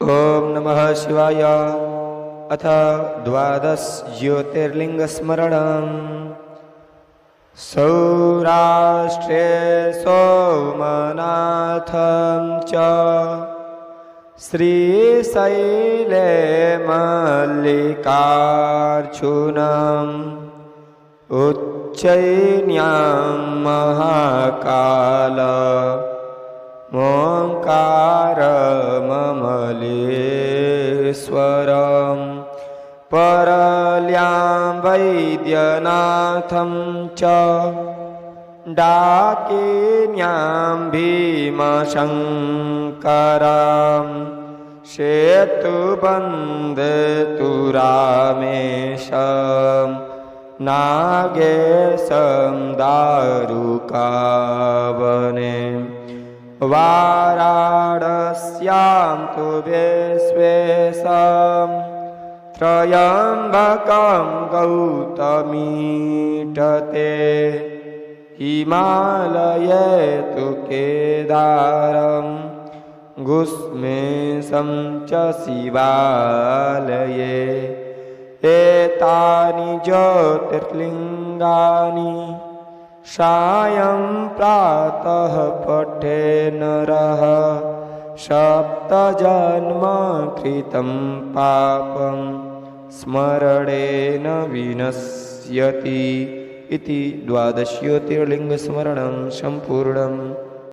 ओम नमः शिवाय। अथ द्वादश ज्योतिर्लिंगस्मरणम्। सौराष्ट्रे सोमनाथं च श्रीशैले मल्लिकार्जुनम् उज्जयिन्यां महाकाल ओंकारममलेश्वरं परल्यां वैद्यनाथं च डाकिन्यां भीमशङ्करं सेतुबन्धेतु रामेशं नागेशं दारुकावने वाराणस्यां तु विश्वेशं त्र्यम्बकं गौतमीतटे हिमालये तु केदारं गुष्मेशं च शिवालये एतानि ज्योतिर्लिङ्गानि सायं प्रातः पठे नरः सप्तजन्म कृतं पापं स्मरणेन विनश्यति। इति द्वादश ज्योतिर्लिङ्गस्मरणं सम्पूर्णम्।